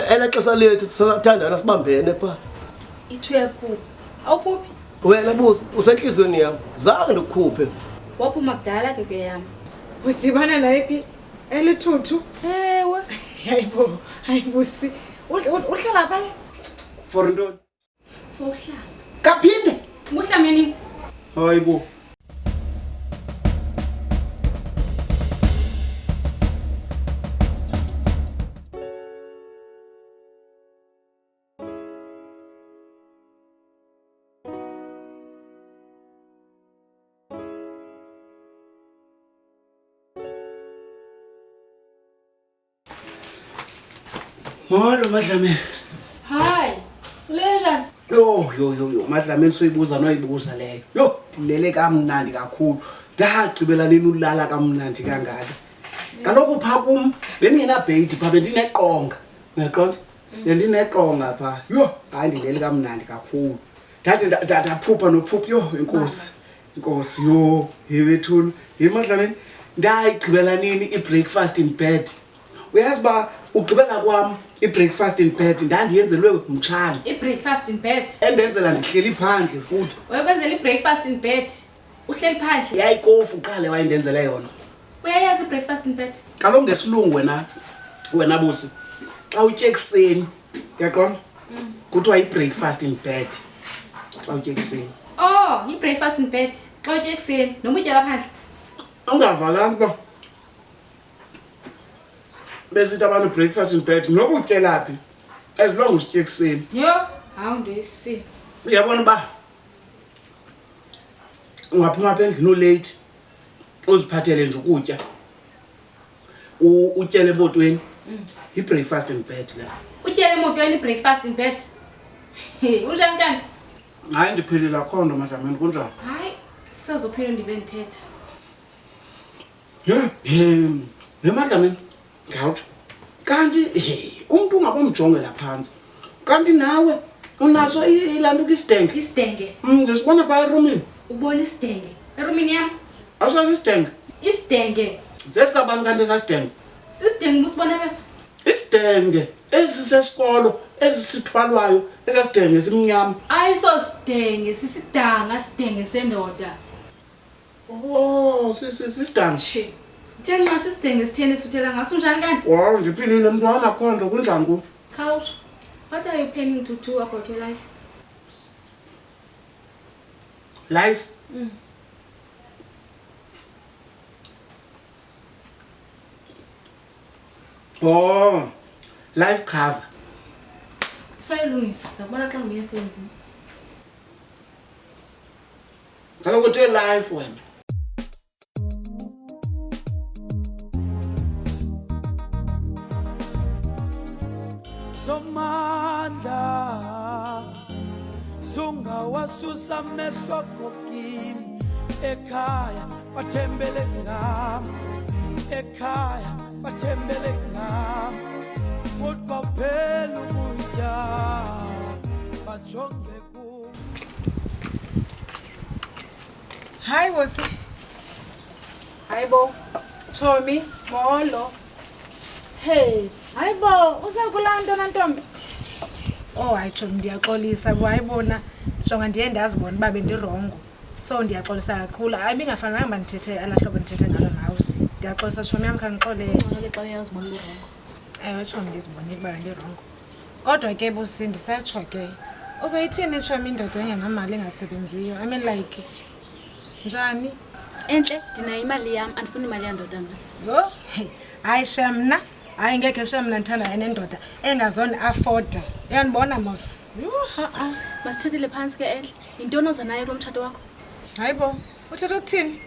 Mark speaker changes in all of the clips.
Speaker 1: Elaxesha lethu sisathandana sibambene pha.
Speaker 2: Ithu yaphupha. Awuphuphi?
Speaker 1: Wena busi usenhlizweni yami. Zange ndikukhuphe.
Speaker 2: Waphuma kudala ke yami.
Speaker 3: Udibana nayiphi? Elithuthu.
Speaker 2: Ewe.
Speaker 3: Hayibusi. Uhlala pha?
Speaker 1: For ntoni?
Speaker 2: Fohla.
Speaker 1: Kaphinde.
Speaker 2: Muhlameni.
Speaker 1: Hayibo.
Speaker 4: Molo Madlamini.
Speaker 2: Hi. Ulenjani?
Speaker 4: Yo Madlamini soyibuza noyibuza leyo. Yo dilele kamnandi kakhulu. Ndagqibela nini ulala kamnandi kangaka. Kaloku pha kum bengena bait pha bendineqonga. Uyaqonda? Bendineqonga pha. Yo hayi ndilele kamnandi kakhulu. Ndathi ndaphupha nophupha yo inkosi. Inkosi yo yebethulu. Madlamini ndayigqibela nini i-breakfast in bed. Uyazi ba ugqibela kwami i-breakfast in bed ndandiyenzelwe umtshana.
Speaker 2: I-breakfast in bed.
Speaker 4: Endenzela ndihleli phandle futhi.
Speaker 2: Uyakwenzela i-breakfast in bed. Uhleli phandle.
Speaker 4: Yayikofu uqale wayindenzela yona.
Speaker 2: Uyayazi i-breakfast in bed?
Speaker 4: Kaloku ngesilungu wena busi. Xa utye ekseni, uyaqonda? Kuthiwa i-breakfast in bed. Xa utye ekseni.
Speaker 2: Oh, i-breakfast in bed. Xa utye ekseni noma utyela phandle.
Speaker 4: Ungavalanga ba. Besithi abantu breakfast in bed noba utyelaphi as long as utye ekseni.
Speaker 2: Yo, hawu ndoyisi.
Speaker 4: Uyabona ba ungaphuma apha endlini olate uziphathele nje ukutya utyele emotweni i-breakfast in bed la.
Speaker 2: Utyele emotweni i-breakfast in bed. Unjani kanti?
Speaker 4: Hayi ndiphilile akho nto Madlamini kunjani?
Speaker 2: Hayi, sisazophila ndibe ndithetha.
Speaker 4: Ye Madlamini ngawutsho kanti umuntu ungabomjongela phansi kanti nawe unaso ilantuka isidenge.
Speaker 2: Isidenge?
Speaker 4: Ndisibona phaa erumini.
Speaker 2: Ubona isidenge erumini yam?
Speaker 4: Awusazi isidenge?
Speaker 2: Isidenge
Speaker 4: Sesikabani kanti esasidenge?
Speaker 2: sisidenge busibona beso.
Speaker 4: Isidenge esisesikolo esithwalwayo esasidenge simnyama.
Speaker 2: Ayiso sidenge sisidanga sidenge sendoda.
Speaker 4: Oh sisidanga.
Speaker 2: Shi. Thenga sisidenge sithene suthela ngaso unjani kanti?
Speaker 4: Wow ndiphilile mntwana akhondo kunjani ku?
Speaker 2: Couch. What are you planning to do about your life?
Speaker 4: Life? Oh, life cover.
Speaker 2: Sayilungisa, sakubona xa ngibuye esenzini.
Speaker 4: Kaloku uthe life wena.
Speaker 5: Somandla sungawasusa amehlo kimi ekhaya bathembele ngami ekhaya bathembele ngami kodwa baphela ukutya bajonge ku.
Speaker 3: Hayi bosi. Hayibo. Chomi, molo. Hey, hayibo, usakulanda nantombi. Oh, hayi Chomi ndiyaxolisa bo hayibona. Jonga ndiye ndazibona uba bendirongo. So ndiyaxolisa kakhulu. Hayi bingafanele mandithethe alahlobo ndithethe ngalo nawe. Ndiyaxolisa Chomi yam khanixolele.
Speaker 2: Ngeke xa uyazibona urongo.
Speaker 3: Ewe Chomi ndizibonile uba ndirongo. Kodwa ke busi ndisatsho ke. Uzoyithini Chomi indoda engenamali engasebenziyo? I mean like njani?
Speaker 2: Enhle, ndinayo imali yam, andifuni imali yandoda mna.
Speaker 3: Yo, hayi shemna. Hayi ngeke shemna ndithanda enendoda engazoni afforda. Uyandibona mos.
Speaker 2: Masithethele phansi ke enhle. Yintoni oza nayo kulomtshato wakho?
Speaker 3: Hayibo, uthetha ukuthini?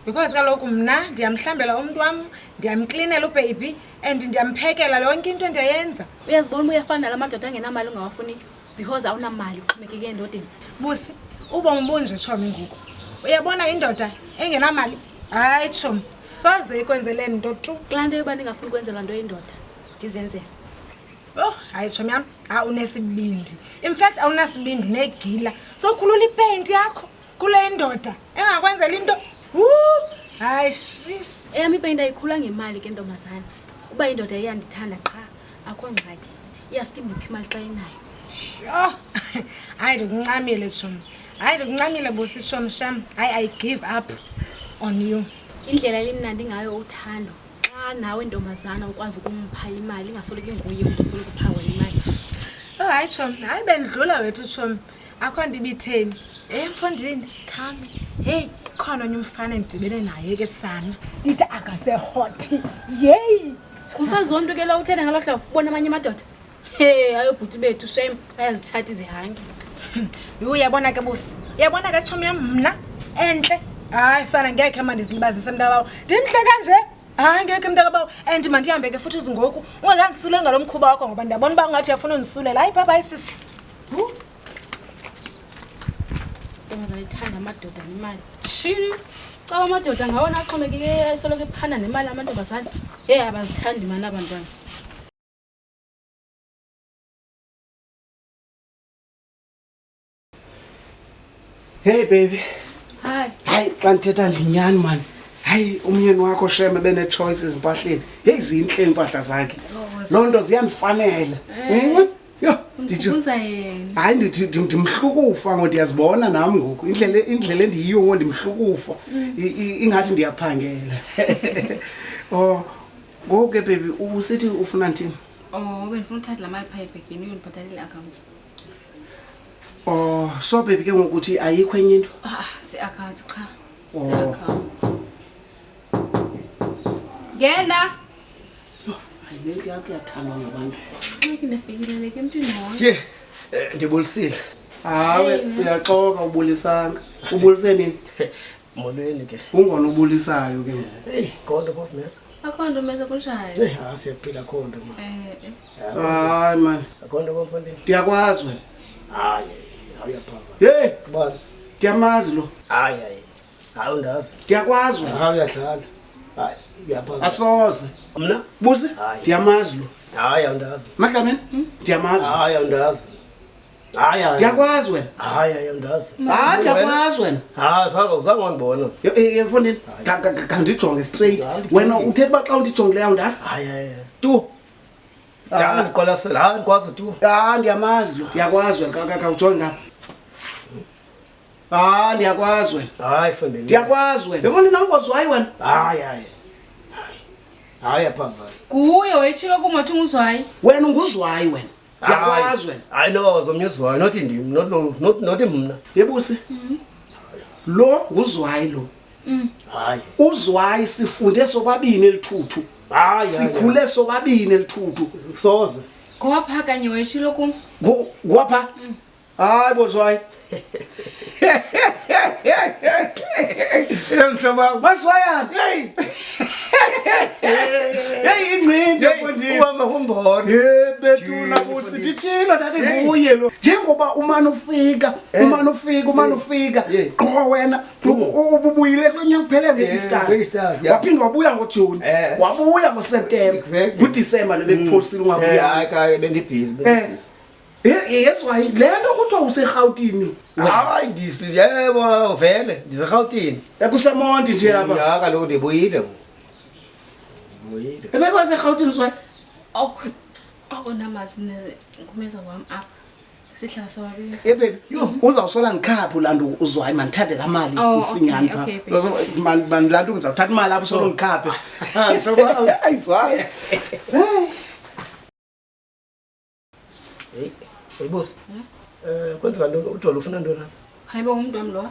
Speaker 3: Because kaloku mna ndiyamhlambela umuntu wam, ndiyamklinela ubaby and ndiyamphekela yonke into endiyenza.
Speaker 2: Uyazibona uba uyafana nalamadoda angenamali ungawafuniyo because awunamali uxhomekeke endodeni.
Speaker 3: Busi, ubomi bunje Chomi ngoku. Uyabona indoda engenamali? Hayi Chomi, soze ikwenzeleni nto tu.
Speaker 2: Xa nto yoba ndingafuni ukwenzelwa nto yindoda, ndizenzela.
Speaker 3: Oh, hayi Chomi yam, unesibindi. In fact awunasibindi negila. So khulula ipaint yakho kule indoda engakwenzela into. Hayi shis.
Speaker 2: Eyami ipaint ayikhula ngemali ke ntombazana. Uba indoda iyandithanda qha, akho ngxaki. iyaske ndiphi imali xa inayo.
Speaker 3: Sure. Hayi ndikuncamile Chomi. Hayi ndikuncamile busi Chomi sham. Hayi I give up on you.
Speaker 2: Indlela elimnandi ngayo uthando. Xa nawe ntombazana ukwazi ukumpha imali ingasoloko inguye umuntu osoloko upha wena imali.
Speaker 3: Oh hayi Chomi. Hayi bendlula wethu Chomi. Akho ndibitheni. Mfondini khami. Hey khona onye umfana endibene naye ke sana. Ndithi akase hot. Yey.
Speaker 2: Kumfazi wonke ke la uthetha ngalo hlobo ubona amanye amadoda. Hey ayobhuti bethu shame bayazithatha izihange.
Speaker 3: Uyabona ke busi. Uyabona ke Chomi yam mna enhle. Hayi sana ngeke manje silibazise mntabawo. Ndimhle kanje. Hayi ngeke mntakabawo. And mandihambe ke futhi izingoku. Ungakandisule ngalomkhuba wakho ngoba ndiyabona ba ngathi uyafuna undisulela. Hayi bye sisi.
Speaker 2: Ntomazana ithanda amadoda nemali. Shiri. Xa amadoda ngawona axhomekeke asoloko ephana nemali amantombazana. Hey abazithandi imali abantwana.
Speaker 4: Hey baby.
Speaker 2: Hi.
Speaker 4: Hayi xa ndithetha ndinyani man. Hayi umyeni wakho sheme bene choices empahleni. Hey zinhle impahla zakhe. Lonto ziyandifanela. Yo,
Speaker 2: Ndikubuza yena.
Speaker 4: hayi ndimhlukufa ngoba ndiyazibona nami ngoku indlela endiyiyo ngoba ndimhlukufa ingathi ndiyaphangela. Oh ngoku ke baby usithi ufuna nthini?
Speaker 2: Oh benifuna uthatha la mali pha ebhekini uyondibhatalela accounts.
Speaker 4: Oh so baby ke ngoku uthi ayikho enye into?
Speaker 2: Se-accounts cha.
Speaker 4: Oh.
Speaker 2: Se-accounts. Ngena.
Speaker 4: Hayi lezi yakho yathandwa ngabantu.
Speaker 2: Ngeke ndafikelele ke emntwini wonke.
Speaker 1: Ye, ndibulisile.
Speaker 4: Hawe uyaxoka ubulisanga. Ubulise nini?
Speaker 1: Molweni ke.
Speaker 4: Ungona ubulisayo ke ngoku.
Speaker 1: Hey, kodwa boss Nesa.
Speaker 2: Akho nto mase kushaya.
Speaker 1: Hey, siyaphila khonto ma.
Speaker 4: Hayi man.
Speaker 1: Akhonto komfondini.
Speaker 4: Ndiyakwazi wena.
Speaker 1: Hayi, awuyaphaza.
Speaker 4: Hey,
Speaker 1: Bani?
Speaker 4: ndiyamazi lo.
Speaker 1: Hayi. Hayi undazi.
Speaker 4: Ndiyakwazi wena.
Speaker 1: Hayi uyadlala. Hayi, uyaphaza.
Speaker 4: Asoze.
Speaker 1: Mna?
Speaker 4: Busi?
Speaker 1: Hayi.
Speaker 4: Ndiyamazi lo.
Speaker 1: Hayi awundazi.
Speaker 4: Mahlameni? Ndiyamazi.
Speaker 1: Hayi awundazi. Hayi.
Speaker 4: Ndiyakwazi wena.
Speaker 1: Hayi awundazi.
Speaker 4: Hayi ndiyakwazi wena.
Speaker 1: Hayi uzangibona.
Speaker 4: Mfondini, kandijonge straight. Wena uthetha uba xa undijongileyo awundazi?
Speaker 1: Hayi.
Speaker 4: Tu.
Speaker 1: Hayi ndiqwalasela. Hayi ndikwazi tu.
Speaker 4: Ndiyamazi lo. Ndiyakwazi wena khawujonge ngapha. Ndiyakwazi wena.
Speaker 1: Hayi mfondini.
Speaker 4: Ndiyakwazi wena. Mfondini awungozwayi wena.
Speaker 1: Hayi. Hayi yaphaza.
Speaker 2: Kuye wayitshilo kumathi unguzwayi.
Speaker 4: Wena unguzwayi wena. Ndiyakwazi wena.
Speaker 1: Hayi noba wazomnyuzwayo not ndim not mna.
Speaker 4: Yebusi. Lo nguzwayi lo.
Speaker 1: Hayi.
Speaker 4: Uzwayi sifunde sobabini elithuthu.
Speaker 1: Hayi.
Speaker 4: Sikhule sobabini elithuthu.
Speaker 1: Soze.
Speaker 2: Ngoba phakanye wayitshilo kum.
Speaker 4: Ngwapha. Hayi bozwayi.
Speaker 1: Mhlobo.
Speaker 4: Baswayana. Hey. Hey incindi mfondini.
Speaker 1: Uhamba kumbona.
Speaker 4: Bethuna busi ndithina ndathi nguye lo. Njengoba umana ufika qho wena ububuyile kulonyaka kuphela ngeEasters. Waphindwa wabuya ngoJune. Wabuya ngoSeptember. kuDisemba lebekuphosile ungabuya.
Speaker 1: Hayi ka bendibhizi.
Speaker 4: Yezwa lento kuthiwa useGautini.
Speaker 1: Hayi yebo vele ndiseGautini.
Speaker 4: Kusemonti nje apha.
Speaker 1: Ya kaloku ndibuyile.
Speaker 4: EbekwaseGautini swa.
Speaker 2: Akho namazi nkumeza kwami apha. Sihlala sobabili.
Speaker 4: Baby, uzawusola ngikhapha ulandu uzwayi mandithathe la mali msinyane pha. Man lantu ngizawuthatha imali apho solo ngikhaphe. Ayizwayi.
Speaker 1: Hey boss. Kwenzeka ntoni uJola ufuna ntoni?
Speaker 2: Hayibo umuntu wami lo.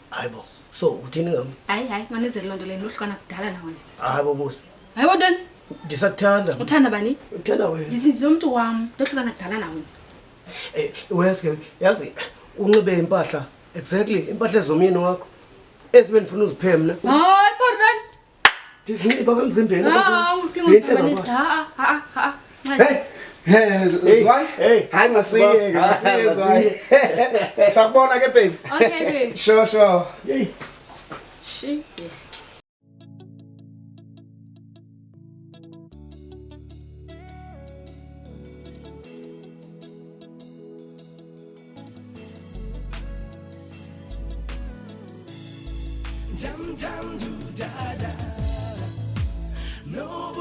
Speaker 1: Hayibo. So uthini ngami?
Speaker 2: Hayi manizele lonto leni uhlukana kudala nawe.
Speaker 1: Hayibo boss.
Speaker 2: Hayibo ntoni?
Speaker 1: Ndisakuthanda.
Speaker 2: Uthanda bani?
Speaker 1: Uthanda wena.
Speaker 2: Ndithi umuntu wami lohlukana kudala nawe.
Speaker 1: Yazi unxibe impahla exactly impahla ezomyeni wakho ezibe ndifuna uziphe mna.
Speaker 2: Hayi for run.
Speaker 1: Ndizinxiba kwemzimbeni
Speaker 4: Hey, hayi masiyeke zwayi. Sakubona ke baby.
Speaker 2: Okay baby.
Speaker 4: Sure.
Speaker 1: Hey.
Speaker 2: Shi.
Speaker 5: Jam do da da. No